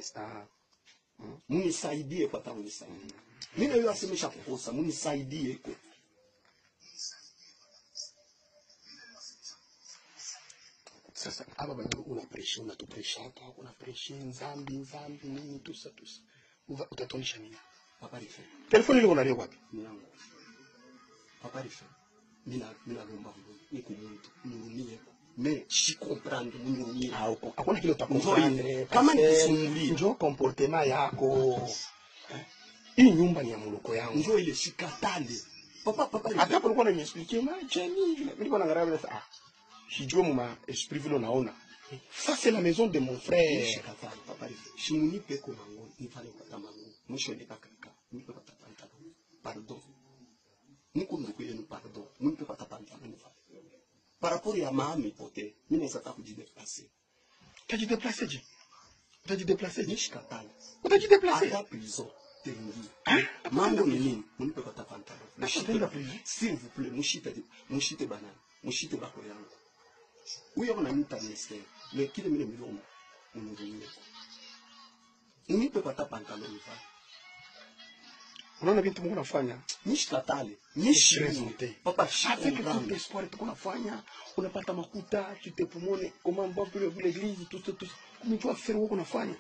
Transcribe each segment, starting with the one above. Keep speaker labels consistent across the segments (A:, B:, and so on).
A: Star.
B: Munisaidie kwa tamu nisaidie. Mimi leo asemesha kukosa, munisaidie kwa.
A: Sasa hapa bado una pressure, unatupresha hapa, una pressure nzambi nini tusa. Utatonisha nini?
B: Papa Rife.
A: Telefoni ile unalia wapi?
B: Ni yangu. Papa Rife. Mina lomba niko muntu. Nirumie. Mais je comprends nirumie.
A: Hakuna kile utakomprendre.
B: Kama nikisumulia
A: njoo comportement yako. Hii nyumba ni ya muloko yangu.
B: Njoo ile shikatale. Papa Rife.
A: Hata ulikuwa unaniexpliquer ma cheni, nilikuwa naangalia ça. Sijue mama esprit vile unaona. Ça c'est la maison de mon frère.
B: Shikatale Papa Rife. Shimuni peko mango, nifale kwa tamango. Mwisho ni kaka. Nipe kwa tapantalo. Pardon. Niko ndugu yenu pardon. Nipe kwa tapantalo nifale. Par rapport à ma hypothèse, je ne sais pas où déplacer.
A: Tu as dit déplacer, Dieu. Tu as dit déplacer, Dieu.
B: Je t'attends.
A: Tu as dit déplacer.
B: À la prison, t'es venu. Mango nini, on ne peut pas t'apprendre. S'il vous plaît, mouchite banane, mouchite bakoyango. Oui, on a mis ta ministère. Mais qui est le milieu on nous dit. On ne peut pas t'apprendre.
A: Unaona vitu Mungu anafanya.
B: Nishikatale.
A: Nishirezonte.
B: Papa,
A: avec tout l'espoir que unafanya, unapata makuta, tu te pomone, comment on peut le l'église, tout. Comment tu vas faire what unafanya?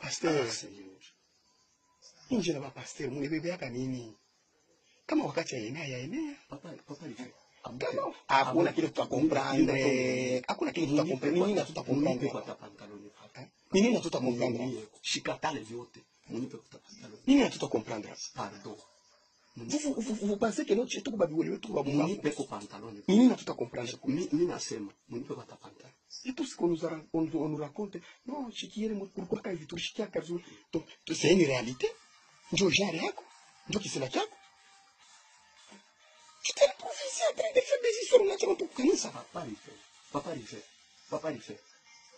A: Pasteur. Inje na pasteur, mnebebe yaka nini? Kama wakati ya enea.
B: Papa Rife.
A: Hakuna kile tutakomprendre. Hakuna kile tutakomprendre. Nini na tutakomprendre? Nini na tutakomprendre?
B: Shikatale vyote.
A: Nini na tutakomprendre?
B: Pardon.
A: Vous pensez que notre tout va biwele tout va
B: muni peko pantalon.
A: Nini na tutakomprendre?
B: Mimi nasema muni peko pantalon.
A: Et tout ce qu'on nous raconte, non, chikiere pourquoi quand il touche kazu. Donc c'est une réalité. Ndio genre yako. Ndio kisela chako. Tu t'es retrouvé ici en train de faire des histoires là tu connais ça.
B: Papa Rife.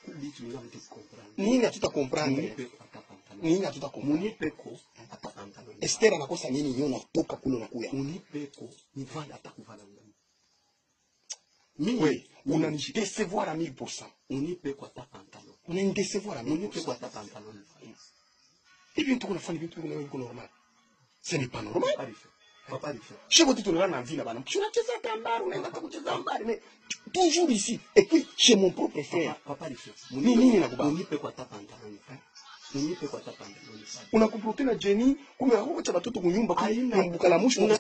B: Kubi tu n'as pas comprendre.
A: Nini na tutakomprendre? Nini na tutakomprendre?
B: Muni peko pantalon.
A: Esther anakosa nini yona toka kule na kuya?
B: Muni peko ni vanda atakuvala ndani.
A: Oui, unanidécevoir à 1000%.
B: Muni peko pantalon.
A: Unanidécevoir à 1000%.
B: Muni peko pantalon.
A: Et bien tu connais fan vitu normal. Ce n'est pas normal.
B: Papa Rife.
A: Chez vous, tu ne vas vie là-bas. Tu n'as pas ça tambar, on n'a pas ça tambar, mais toujours ici. Et puis, chez mon propre frère.
B: Papa Rife.
A: Nini na kuba.
B: Muni peko pantalon. Muni peko pantalon.
A: Unakuproteina Jenny, kumbe hakuacha watoto kunyumba kwa mbuka la mwisho.